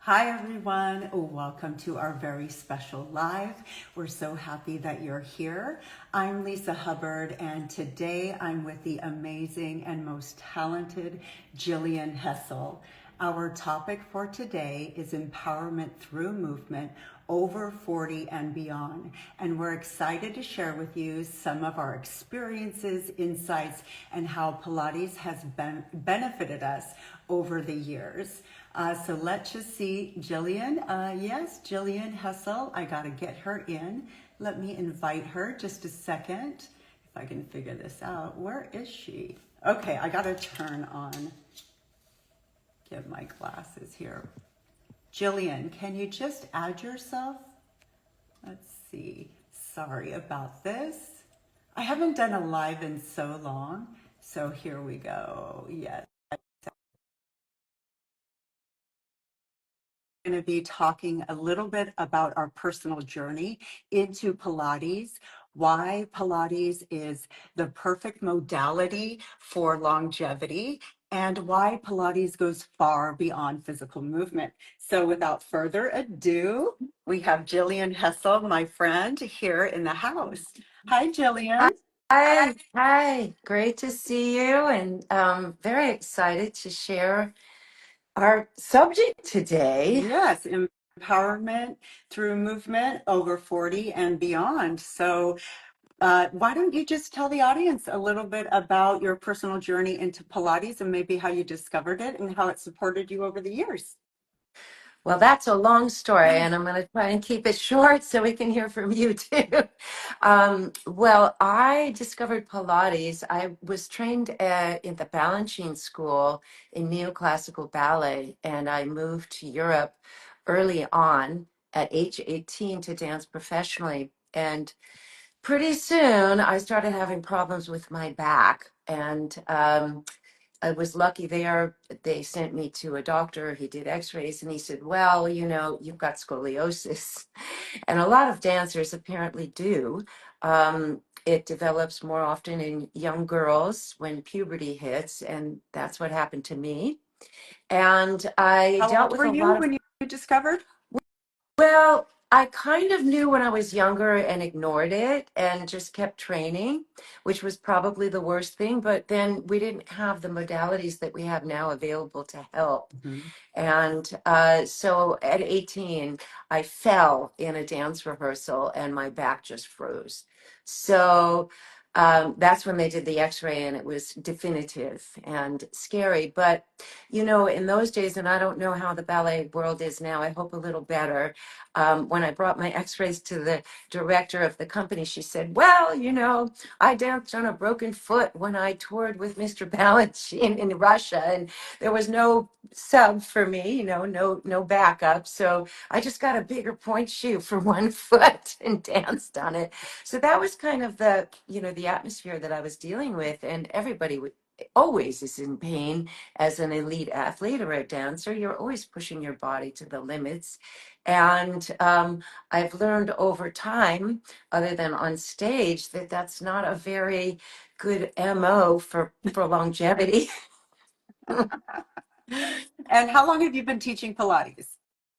Hi everyone, welcome to our very special live. We're so happy that you're here. I'm Lisa Hubbard and today I'm with the amazing and most talented Jillian Hessel. Our topic for today is empowerment through movement over 40 and beyond. And we're excited to share with you some of our experiences, insights, and how Pilates has benefited us over the years. So let's just see Jillian. Yes, Jillian Hessel. I got to get her in. Let me invite her just a second. If I can figure this out. Where is she? Okay, I got to turn on. Get my glasses here. Jillian, can you just add yourself? Let's see. Sorry about this. I haven't done a live in so long. So here we go. Yes. Going to be talking a little bit about our personal journey into Pilates, why Pilates is the perfect modality for longevity, and why Pilates goes far beyond physical movement. So without further ado, we have Jillian Hessel, my friend, here in the house. Hi, Jillian. Hi, great to see you, and very excited to share our subject today. Yes, empowerment through movement over 40 and beyond. So why don't you just tell the audience a little bit about your personal journey into Pilates and maybe how you discovered it and how it supported you over the years? Well, that's a long story, and I'm going to try and keep it short so we can hear from you too. Well, I discovered Pilates. I was trained in the Balanchine School in neoclassical ballet, and I moved to Europe early on at age 18 to dance professionally. And pretty soon, I started having problems with my back, and I was lucky there. They sent me to a doctor. He did x-rays and he said, well, you've got scoliosis. And a lot of dancers apparently do. It develops more often in young girls when puberty hits. And that's what happened to me. And I How dealt old with were a you lot of when you discovered? well, I kind of knew when I was younger and ignored it and just kept training, which was probably the worst thing. But then we didn't have the modalities that we have now available to help. Mhm. And so at 18, I fell in a dance rehearsal and my back just froze. So that's when they did the x-ray and it was definitive and scary. But, in those days, and I don't know how the ballet world is now, I hope a little better. When I brought my x-rays to the director of the company, she said, well, I danced on a broken foot when I toured with Mr. Balanchine in Russia. And there was no sub for me, no backup. So I just got a bigger point shoe for one foot and danced on it. So that was kind of the atmosphere that I was dealing with. And everybody always is in pain as an elite athlete or a dancer. You're always pushing your body to the limits. And I've learned over time, other than on stage, that that's not a very good MO for longevity. And how long have you been teaching Pilates?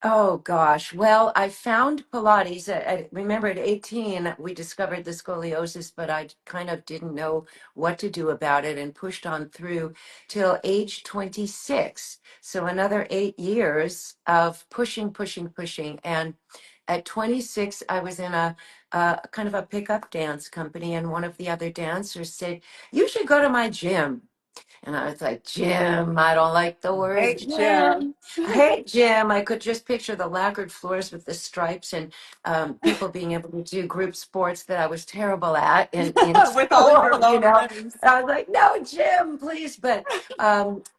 Oh gosh. Well, I found Pilates. Remember at 18, we discovered the scoliosis, but I kind of didn't know what to do about it and pushed on through till age 26. So another 8 years of pushing, pushing, pushing. And at 26, I was in a kind of a pickup dance company, and one of the other dancers said, "You should go to my gym." And I was like, Jim, I don't like the word Hey, Jim. gym. I hate gym. I could just picture the lacquered floors with the stripes and people being able to do group sports that I was terrible at in With all your school. long limbs. I was like, no, Jim, please. But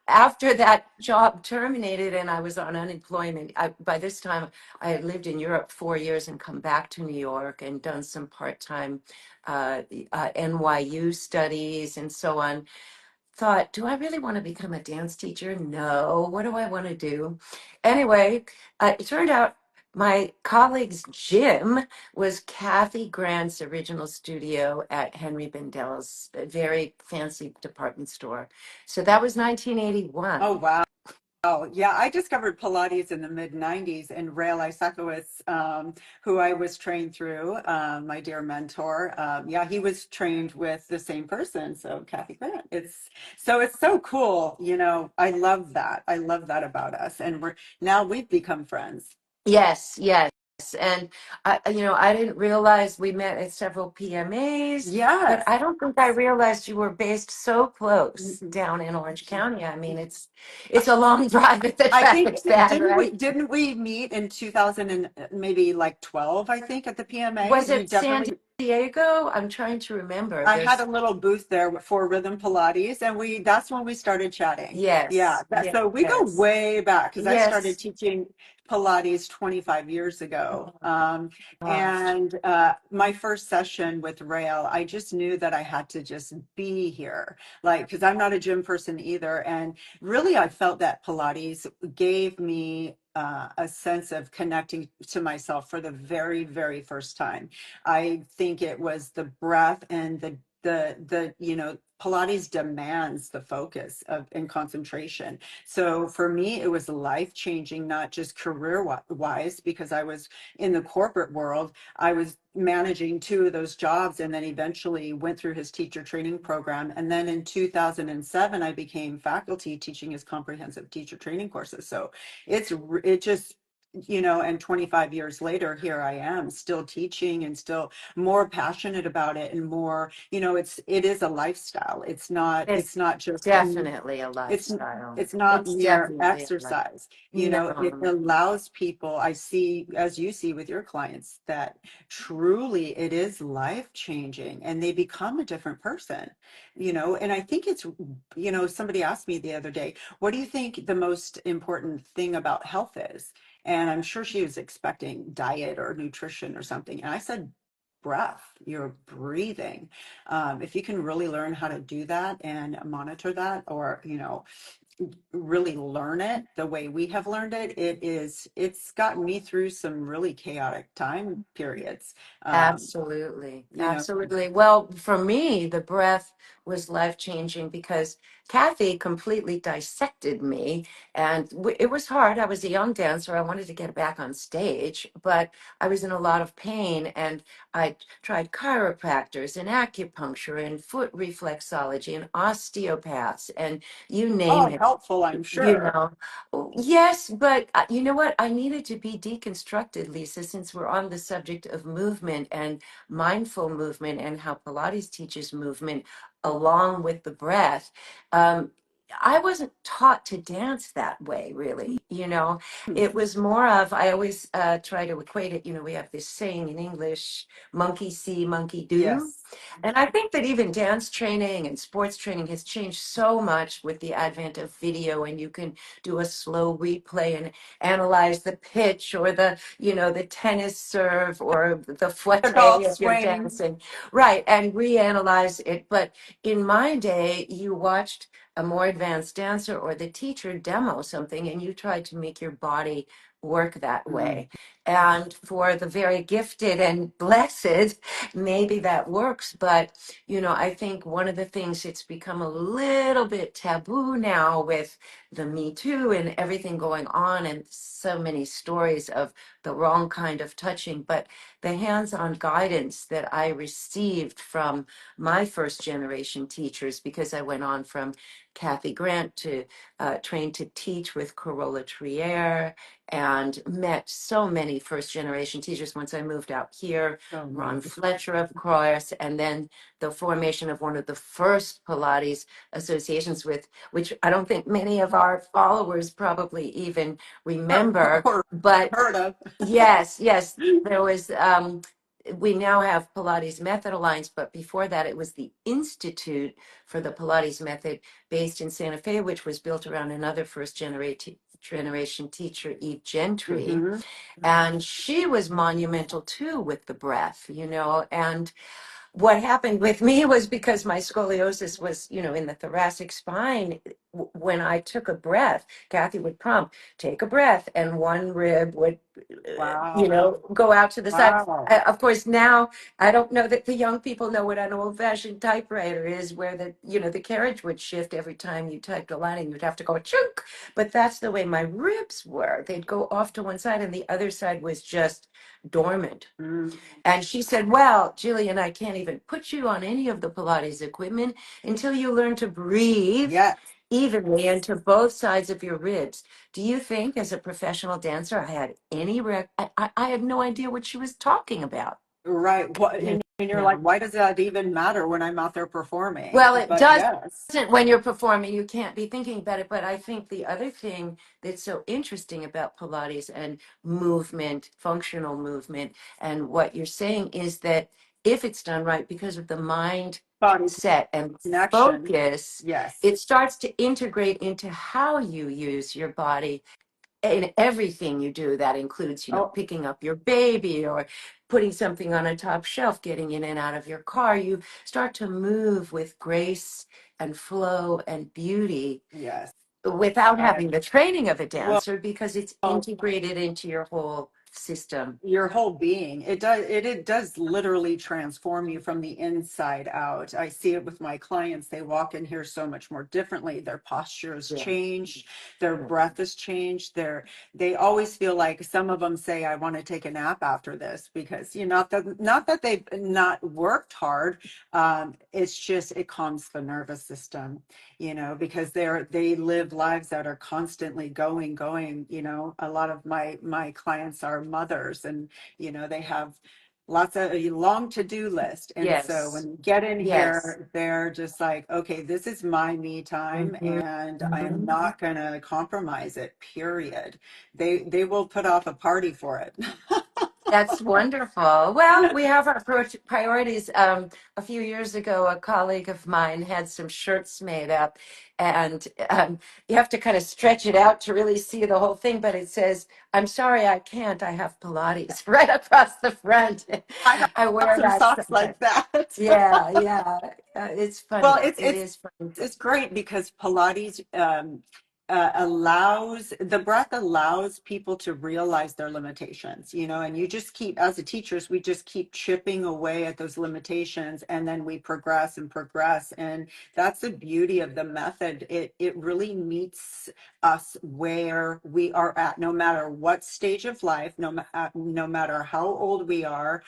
after that job terminated and I was on unemployment, by this time I had lived in Europe 4 years and come back to New York and done some part-time NYU studies and so on. Thought, do I really want to become a dance teacher? No. What do I want to do? Anyway, it turned out my colleague's gym was Kathy Grant's original studio at Henry Bendel's very fancy department store. So that was Oh, 1981. wow. Oh, yeah, I discovered Pilates in the mid 90s, and Rael Isakowitz, who I was trained through, my dear mentor. Yeah, he was trained with the same person, so Kathy Grant. It's so cool, I love that. I love that about us. And we've become friends. Yes, yes. And I didn't realize we met at several PMAs, but Yes. I don't think I realized you were based so close Mhm. down in Orange County. I mean, it's a long drive if the I think traffic's bad, didn't we right? didn't we meet in 2000 and maybe like 12, I think, at the PMA? Was We it San definitely Diego? I'm trying to remember. I had a There's little booth there for Rhythm Pilates, and that's when we started chatting. Yeah, yes, so we go yes, way back because I started yes. teaching Pilates 25 years ago. Oh gosh. And my first session with Rail, I just knew that I had to just be here, like, because I'm not a gym person either. And really, I felt that Pilates gave me a sense of connecting to myself for the very, very first time. I think it was the breath and the Pilates demands the focus of and concentration. So for me, it was life changing, not just career wise, because I was in the corporate world. I was managing two of those jobs, and then eventually went through his teacher training program. And then in 2007, I became faculty teaching his comprehensive teacher training courses. So it just, and 25 years later, here I am still teaching and still more passionate about it, and more, it is a lifestyle. It's It's not just definitely a it's lifestyle. it's not It's mere definitely a life. exercise. It No, allows people, I see, as you see with your clients, that truly it is life changing, and they become a different person. And I think somebody asked me the other day, what do you think the most important thing about health is? And I'm sure she was expecting diet or nutrition or something. And I said, breath, you're breathing. If you can really learn how to do that and monitor that, or, really learn it the way we have learned it, it's gotten me through some really chaotic time periods. Um, absolutely. you know, Absolutely. Well, for me, the breath was life changing because Kathy completely dissected me. And it was hard. I was a young dancer. I wanted to get back on stage, but I was in a lot of pain. And I tried chiropractors and acupuncture and foot reflexology and osteopaths and you name all it. helpful, I'm You sure. know, yes, but you know what? I needed to be deconstructed, Lisa, since we're on the subject of movement and mindful movement and how Pilates teaches movement along with the breath. Um, I wasn't taught to dance that way, really. Hmm. It was more of, I always try to equate it. We have this saying in English, monkey see, monkey do. Yes. And I think that even dance training and sports training has changed so much with the advent of video, and you can do a slow replay and analyze the pitch or the tennis serve or the The fouette golf if you're swing. dancing, right, and reanalyze it. But in my day, you watched a more advanced dancer or the teacher demo something, and you tried to make your body work that Mm. way. And for the very gifted and blessed, maybe that works, but I think one of the things it's become a little bit taboo now with the Me Too and everything going on, and so many stories of the wrong kind of touching. But the hands-on guidance that I received from my first generation teachers, because I went on from Kathy Grant to train to teach with Corolla Trier, and met so many first generation teachers once I moved out here. So Ron neat. Fletcher, of course, and then the formation of one of the first Pilates associations which I don't think many of our followers probably even remember. Or But heard of. yes, yes, there was. We now have Pilates Method Alliance, but before that, it was the Institute for the Pilates Method based in Santa Fe, which was built around another first generation teacher, Eve Gentry. Hmm. And she was monumental too with the breath, and what happened with me was because my scoliosis was, in the thoracic spine, when I took a breath, Kathy would prompt, take a breath, and one rib would, Wow. go out to the side. Wow. Of course, now I don't know that the young people know what an old-fashioned typewriter is, where the carriage would shift every time you typed a line, and you'd have to go chunk. But that's the way my ribs were. They'd go off to one side, and the other side was just dormant. Mm. And she said, well, Jillian, I can't even put you on any of the Pilates equipment until you learn to breathe Yes. evenly into both sides of your ribs. Do you think, as a professional dancer, I had any I had no idea what she was talking about. Right. What, You and you're like, know? why does that even matter when I'm out there performing? Well, it But doesn't yes, when you're performing, you can't be thinking about it. But I think the other thing that's so interesting about Pilates and movement, functional movement, and what you're saying is that if it's done right, because of the mind body set and connection. focus, Yes. it starts to integrate into how you use your body in everything you do. That includes, Oh, picking up your baby or putting something on a top shelf, getting in and out of your car. You start to move with grace and flow and beauty yes. without I, having the training of a well, dancer, because it's integrated into your whole system. your whole being, it does literally transform you from the inside out. I see it with my clients. They walk in here so much more differently. Their posture has Yeah. changed, their breath has changed, they always feel like, some of them say, I want to take a nap after this, because not that they've not worked hard. It's just, it calms the nervous system, because they live lives that are constantly going. A lot of my clients are mothers, and they have lots of a long to-do list. And so when Yes. you get in Yes. here, they're just like, okay, this is my me time, Mhm. and I am Mhm. not gonna compromise it, period. They will put off a party for it. That's wonderful. Well, we have our priorities. A few years ago, a colleague of mine had some shirts made up, and you have to kind of stretch it out to really see the whole thing. But it says, "I'm sorry, I can't. I have Pilates," right across the front. I I have wear some that socks sometimes. like that. Yeah, yeah. It's Well, funny. it's It it's is funny. it's great because Pilates allows the breath allows people to realize their limitations, and you just keep, as a teachers, we just keep chipping away at those limitations, and then we progress and progress. And that's the beauty of the method. It really meets us where we are at, no matter what stage of life, no matter how old we are,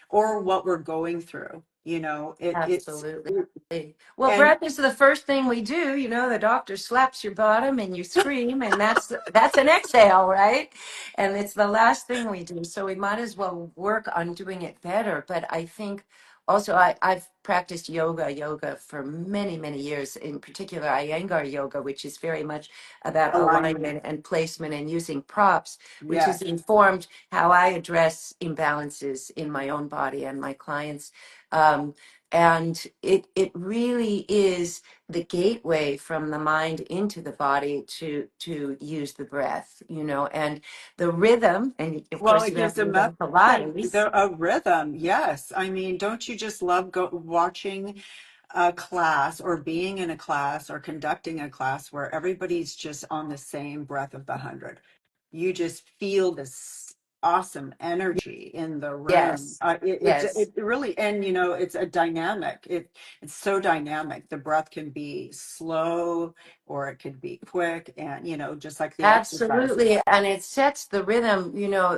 or what we're going through. It's Absolutely. Well, and breath is the first thing we do. The doctor slaps your bottom and you scream, and that's an exhale, right? And it's the last thing we do. So we might as well work on doing it better. But I think also I've practiced yoga for many, many years, in particular Iyengar yoga, which is very much about alignment. alignment and placement and using props, which has Yes. informed how I address imbalances in my own body and my clients. Um, and it really is the gateway from the mind into the body to use the breath, and the rhythm. And of Well, course, it you have gives a rhythm method, Pilates. a rhythm. Yes. I mean, don't you just love watching a class, or being in a class, or conducting a class where everybody's just on the same breath of the 100? You just feel this awesome energy in the room. Yes, It yes. really, and it's a dynamic. It's so dynamic. The breath can be slow, or it could be quick, and just like the Absolutely. exercises. And it sets the rhythm.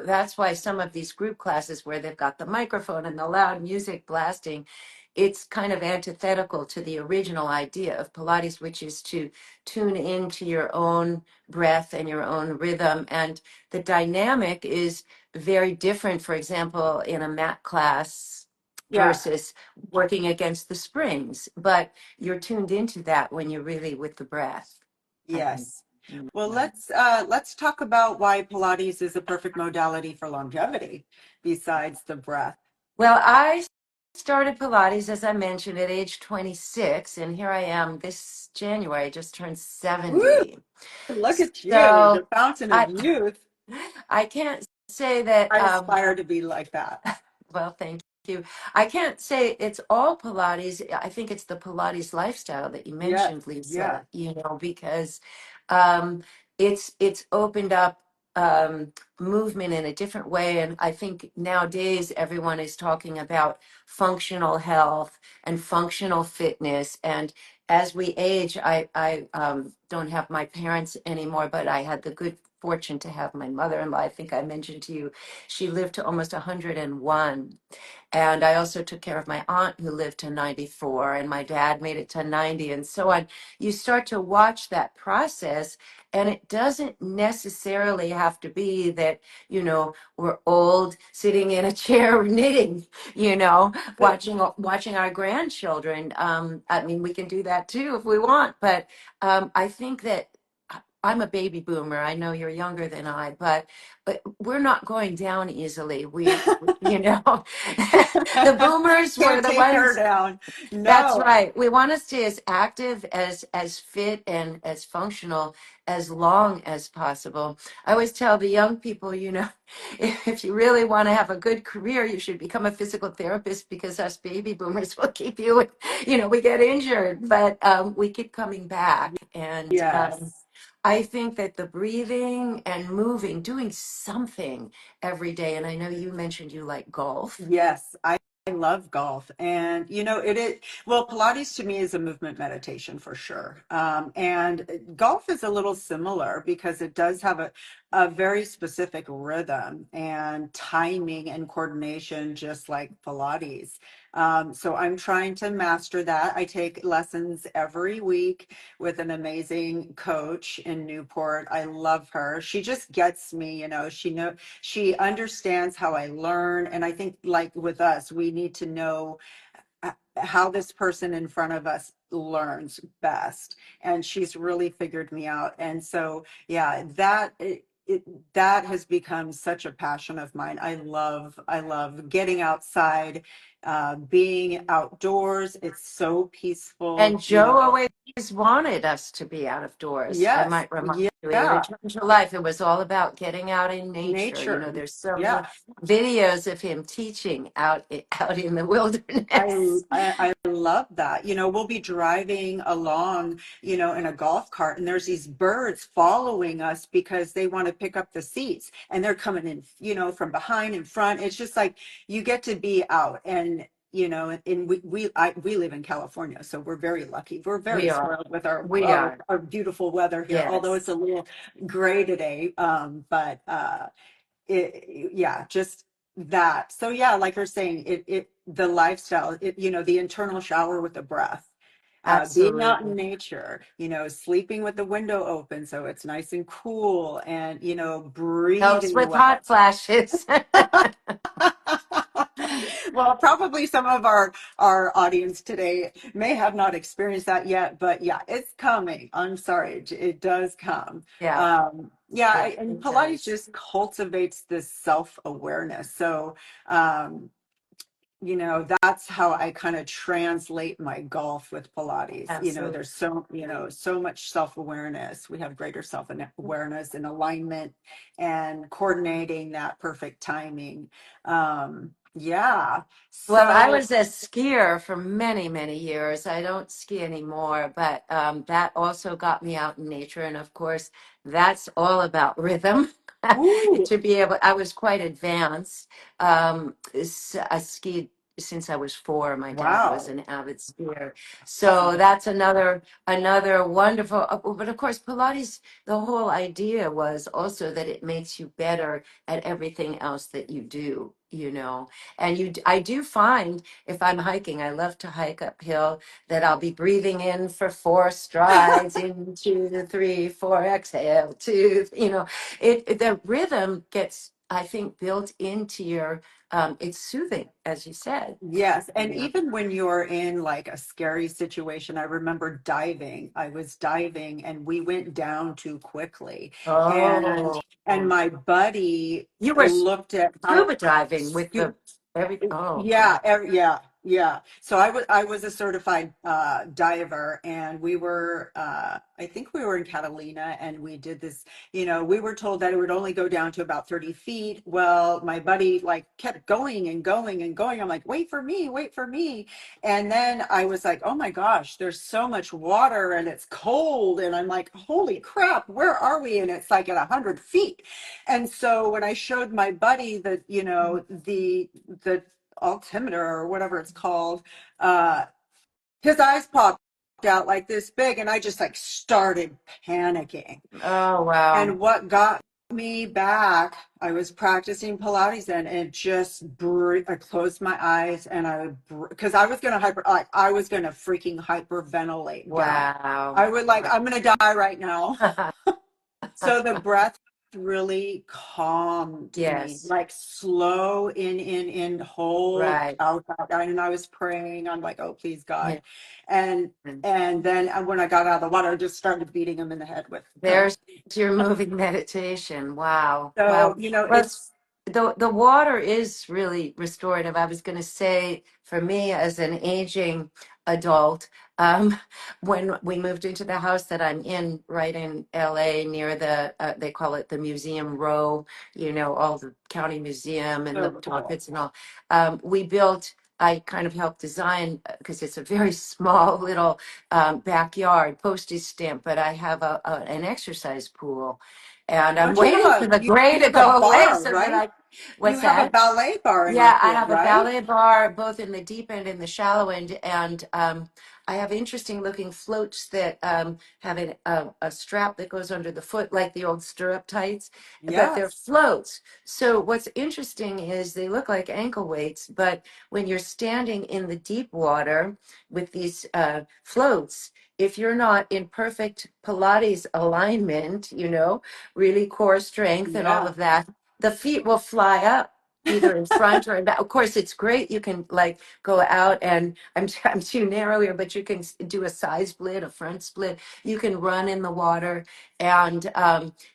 That's why some of these group classes where they've got the microphone and the loud music blasting, it's kind of antithetical to the original idea of Pilates, which is to tune into your own breath and your own rhythm. And the dynamic is very different, for example, in a mat class Yeah. versus working against the springs. But you're tuned into that when you're really with the breath, I think. Yes. Well, let's talk about why Pilates is a perfect modality for longevity besides the breath. Well, I started Pilates, as I mentioned, at age 26, and here I am this January, I just turned Woo! 70. Look at you, So the fountain of I youth. I can't say that, I aspire to be like that. well, thank you. I can't say it's all Pilates. I think it's the Pilates lifestyle that you Yes, mentioned, yes. Lisa, because um, it's opened up movement in a different way. And I think nowadays everyone is talking about functional health and functional fitness. And as we age, I don't have my parents anymore, but I had the good fortune to have my mother-in-law. I think I mentioned to you, she lived to almost 101. And I also took care of my aunt who lived to 94, and my dad made it to 90, and so on. You start to watch that process, and it doesn't necessarily have to be that, we're old sitting in a chair knitting, watching our grandchildren. I mean, we can do that too if we want, but I think that I'm a baby boomer. I know you're younger than I, but we're not going down easily. The boomers were Can't the take her ones. down. That's No. right. We want to stay as active, as fit, and as functional as long as possible. I always tell the young people, if you really want to have a good career, you should become a physical therapist because us baby boomers will keep you. We get injured, but we keep coming back. And Yes. I think that the breathing and moving, doing something every day. And I know you mentioned you like golf. Yes, I love golf. And it is, well, Pilates to me is a movement meditation for sure. And golf is a little similar because it does have a very specific rhythm and timing and coordination, just like Pilates. So I'm trying to master that. I take lessons every week with an amazing coach in Newport. I love her. She just gets me, she understands how I learn. And I think, like with us, we need to know how this person in front of us learns best. And she's really figured me out. And so, yeah, that has become such a passion of mine. I love getting outside, being outdoors. It's so peaceful, And Joe always wanted us to be out of doors. I Yes, might remind you, in yeah, Return to Life, it was all about getting out in nature. nature. There's so Yeah. many videos of him teaching out in the I, wilderness. I love that. We'll be driving along, in a golf cart, and there's these birds following us because they want to pick up the seats, and they're coming in, from behind and front. It's just like you get to be out, and and we live in California, so we're very lucky. We're very We are. spoiled with our We our, are. our beautiful weather here, although Yes, it's a little gray today. But yeah, just that. So yeah, like you're saying, the lifestyle, the internal shower with the breath, being out in absolutely. nature, sleeping with the window open so it's nice and cool, and Helps breathing with well. hot flashes. Well, probably some of our audience today may have not experienced that yet, but yeah, it's coming. I'm sorry, it does come. Yeah, Yeah, yeah, and it Pilates does. just cultivates this self-awareness. So, that's how I kind of translate my golf with Pilates. Absolutely. There's so much self-awareness. We have greater self-awareness and alignment and coordinating that perfect timing. Yeah. Well, I So, was a skier for many, many years. I don't ski anymore, but that also got me out in nature. And of course, that's all about rhythm. ooh, To be able, I was quite advanced. I skied since I was 4. My dad was wow. an avid skier, That's so that's another wonderful. But of course, Pilates. The whole idea was also that it makes you better at everything else that you do. And I do find if I'm hiking, I love to hike uphill, that I'll be breathing in for 4 strides, in 2, 3, 4, exhale, 2, the rhythm gets, I think, built into it's soothing, as you said. Yes, and Yeah. even when you're in like a scary situation, I remember diving. I was diving and we went down too quickly. And Oh, and my buddy you were looked at how scuba diving with the every, oh, yeah, God. yeah. Yeah. So I was a certified diver, and we were I think we were in Catalina, and we did this, we were told that it would only go down to about 30 feet. Well, my buddy like kept going and going and going. I'm like, wait for me, wait for me. And then I was like, oh my gosh, there's so much water and it's cold. And I'm like, holy crap, where are we? And it's like at 100 feet. And so when I showed my buddy that, the altimeter or whatever it's called, uh, his eyes popped out like this big, and I just like started panicking. Oh, wow. And what got me back, I was practicing Pilates then, and it just I closed my eyes, and because I was gonna I was gonna freaking hyperventilate down. Wow. I would like, I'm gonna die right now. So the breath really calmed me, Yes, like slow in, hold right. out, out, out. And I was praying. I'm like, oh, please, Yeah. God. And and then when I got out of the water, I just started beating him in the head with There's your moving meditation. Wow. so Wow. Well, it's the water is really restorative. I was going to say, for me as an aging adult, um, when we moved into the house that I'm in, right in LA, near they call it the Museum Row, all the county museum and the so tar cool. pits and all. We built. I kind of helped design because it's a very small little backyard postage stamp, but I have an exercise pool, and I'm Don't you waiting for have the gray you to have a go away bar, so that right? I. You What's have a that? ballet bar in your Yeah, I pool, have a right? ballet bar both in the deep end and the shallow end, and I have interesting looking floats that have a strap that goes under the foot, like the old stirrup tights, but they're Yes. floats. So what's interesting is they look like ankle weights, but when you're standing in the deep water with these floats, if you're not in perfect Pilates alignment, really core strength and all Yeah. of that, the feet will fly up either in front or in back. Of course, it's great. You can like go out and I'm too narrow here, but you can do a side split, a front split. You can run in the water, and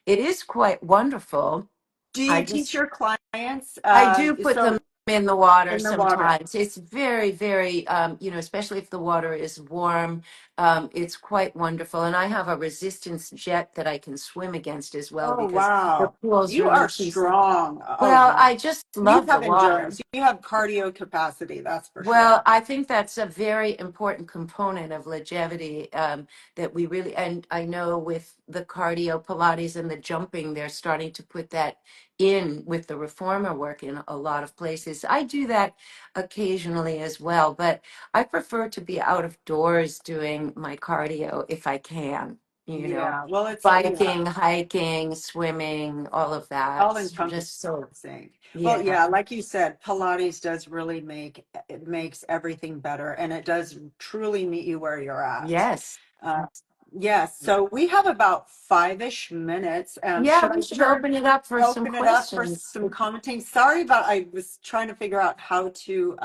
it is quite wonderful. Do I you teach just your clients I do put them so in the water in the water? sometimes. It's very, very, especially if the water is warm, it's quite wonderful. And I have a resistance jet that I can swim against as well Oh, because the wow. pool's You really are peaceful. strong. Oh, Well, my. I just You love the have water. endurance. You have cardio capacity, that's for sure. Well, I think that's a very important component of longevity that we really, and I know with the cardio, Pilates, and the jumping, they're starting to put that in with the reformer work in a lot of places. I do that occasionally as well, but I prefer to be out of doors doing my cardio if I can, Yeah. Well, yeah, biking, hiking, swimming, all of that. all Just so, encompassing. Well, yeah. yeah, like you said, Pilates does really it makes everything better, and it does truly meet you where you're at. Yes. Uh, yes. So we have about 5-ish minutes. Yeah, Should we I should turn open it up for some open it up for questions. some commenting? Sorry about, I was trying to figure out how to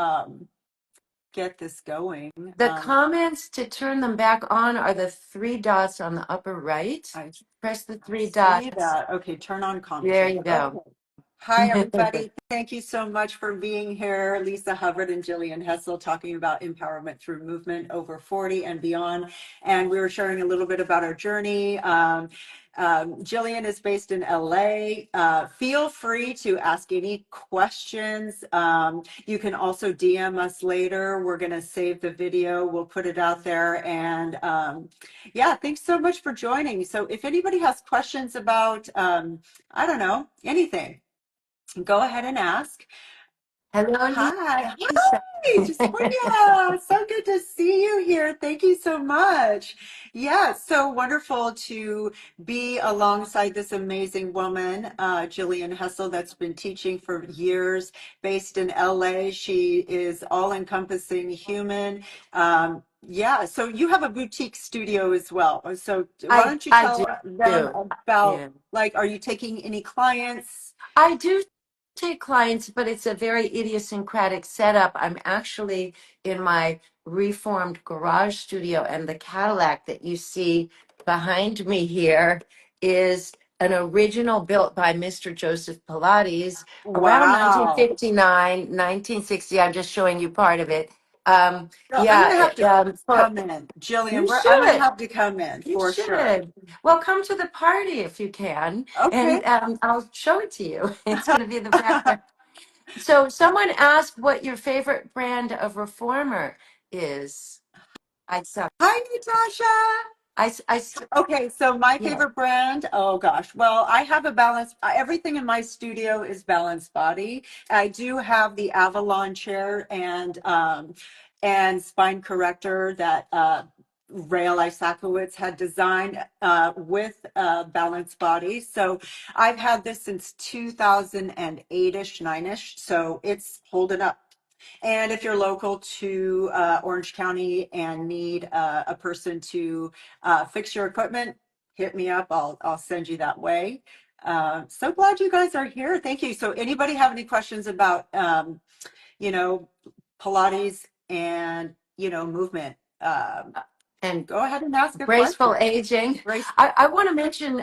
get this going. The comments to turn them back on are the three dots on the upper right. I Press the three see dots. that. Okay, turn on There commenting. you go. Okay. Hi, everybody. Thank you so much for being here. Lisa Hubbard and Jillian Hessel talking about empowerment through movement over 40 and beyond. And we were sharing a little bit about our journey. Jillian is based in LA. Feel free to ask any questions. You can also DM us later. We're going to save the video. We'll put it out there. And yeah, thanks so much for joining. So if anybody has questions about, I don't know, anything, go ahead and ask. Hello, Hi. Lisa. Hi, Sonia. So good to see you here. Thank you so much. Yeah, so wonderful to be alongside this amazing woman, Jillian Hessel, that's been teaching for years, based in LA. She is all-encompassing human. Yeah, so you have a boutique studio as well. So why don't you I tell them do. about, Yeah. like, are you taking any clients? I do take clients, but it's a very idiosyncratic setup. I'm actually in my reformed garage studio, and the Cadillac that you see behind me here is an original built by Mr. Joseph Pilates around Wow. 1959, 1960. I'm just showing you part of it. Girl, I'm gonna Yeah, have to for come in, Jillian. you I'm gonna should. have to come in You for sure. should. Well, come to the party if you can, Okay. and I'll show it to you. It's going to be the best. So, someone asked what your favorite brand of reformer is. I saw. Hi, Natasha. I Okay, so my yeah. favorite brand, oh gosh. Well, I have a balance, everything in my studio is balanced body. I do have the Avalon chair and spine corrector that Rael Isakowitz had designed with balanced body. So I've had this since 2008-ish, 9-ish. So it's holding up. And if you're local to Orange County and need a person to fix your equipment, hit me up. I'll send you that way. So glad you guys are here. Thank you. So anybody have any questions about you know Pilates and movement? And Go ahead and ask a graceful question. aging. Grace. I want to mention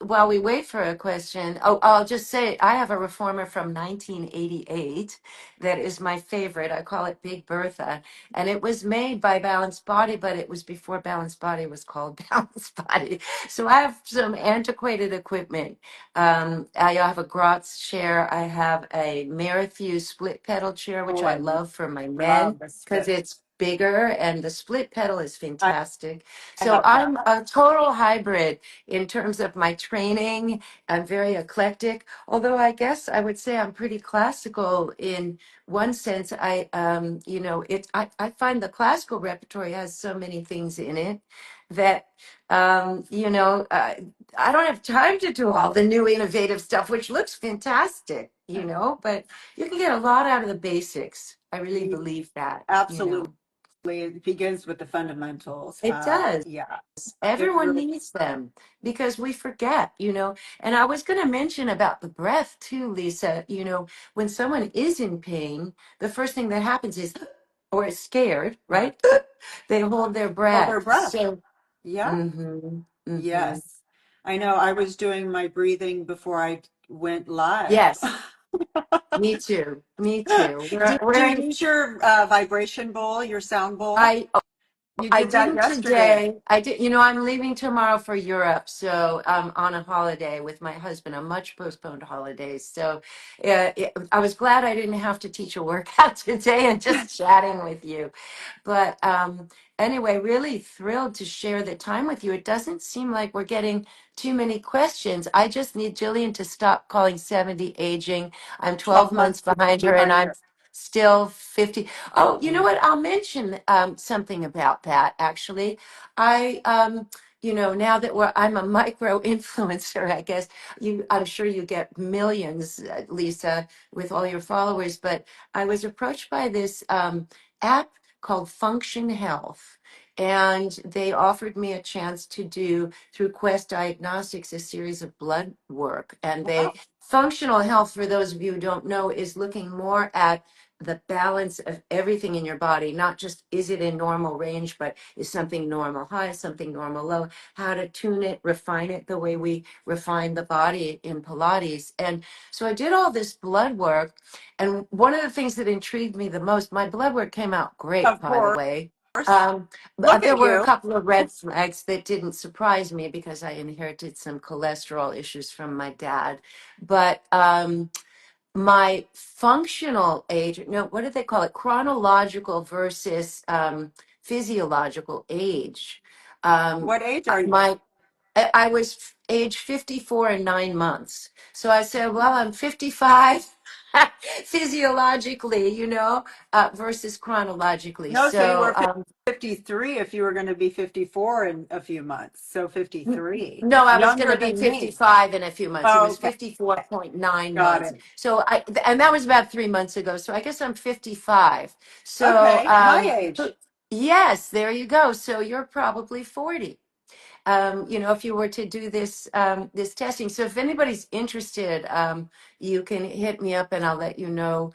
while we wait for a question. Oh, I'll just say I have a reformer from 1988 that is my favorite. I call it Big Bertha, and it was made by Balanced Body, but it was before Balanced Body was called Balanced Body. So I have some antiquated equipment. I have a Grotz chair. I have a Merrithew split pedal chair, which Oh, I I love for my men love the because spit. it's bigger and the split pedal is I, fantastic. I So have that. I'm a total hybrid in terms of my training. I'm very eclectic, although I guess I would say I'm pretty classical in one sense. I find the classical repertory has so many things in it that, I don't have time to do all the new innovative stuff, which looks fantastic, but you can get a lot out of the basics. I really believe that. Absolutely. It begins with the fundamentals. It does. Yeah, it Everyone really. needs them because we forget. And I was going to mention about the breath too, Lisa. When someone is in pain, the first thing that happens is, or is scared, Yeah. right? They hold their Hold their breath. breath. So, Yeah. mm-hmm, mm-hmm. Yes. I know. I was doing my breathing before I went live. Yes, me too. Me too. Did you We're use your vibration bowl, your sound bowl? I You I did that didn't yesterday. today. I did. I'm leaving tomorrow for Europe, so I'm on a holiday with my husband, a much postponed holiday. So I was glad I didn't have to teach a workout today and just chatting with you. But anyway, really thrilled to share the time with you. It doesn't seem like we're getting too many questions. I just need Jillian to stop calling 70 aging. I'm 12 12 months months behind her, and behind I'm her. still 50. Oh, you know what? I'll mention something about that actually. Now that I'm a micro influencer, I guess I'm sure you get millions, Lisa, with all your followers, but I was approached by this app called Function Health. And they offered me a chance to do through Quest Diagnostics a series of blood work. And Wow. functional health, for those of you who don't know, is looking more at the balance of everything in your body, not just is it in normal range, but is something normal high, something normal low, how to tune it, refine it the way we refine the body in Pilates. And so I did all this blood work. And one of the things that intrigued me the most, my blood work came out great, Of by the course. way. Um, Look there at were a you. couple of red flags that didn't surprise me because I inherited some cholesterol issues from my dad. But my functional age, no, what did they call it? Chronological versus physiological age. Um, What age are you? my I was age 54 and 9 months. So I said, well, I'm 55 physiologically, versus chronologically. No, so you So were 53 if you were going to be 54 in a few months. So 53. no, I was going Younger to be than me. 55 in a few months. It was Okay. 54.9 Got months. it. So and that was about 3 months ago. So I guess I'm 55. So, Okay. My age. yes, there you go. So you're probably 40. If you were to do this testing. So if anybody's interested, you can hit me up and I'll let you know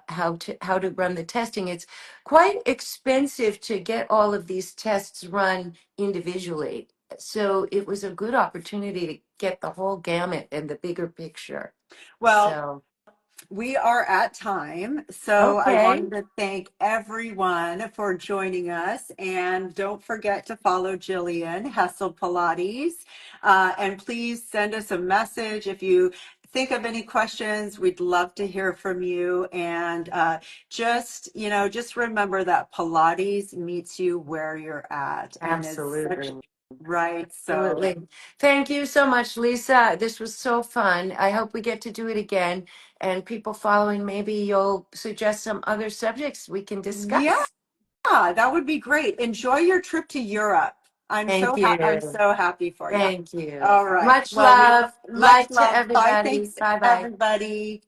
how to run the testing. It's quite expensive to get all of these tests run individually. So it was a good opportunity to get the whole gamut and the bigger picture. Well, So. We are at time, so I Okay. wanted to thank everyone for joining us. And don't forget to follow Jillian Hessel Pilates. And please send us a message if you think of any questions. We'd love to hear from you. And just remember that Pilates meets you where you're at, and it's such Absolutely. right. So Absolutely. Thank you so much, Lisa. This was so fun. I hope we get to do it again. And people following, maybe you'll suggest some other subjects we can yeah, discuss. that would be great. Enjoy your trip to Europe. Thank I'm you. so happy for you. Thank you. All right. Much Well, love. much Light to love. Bye. everybody. Thanks, Bye bye. everybody.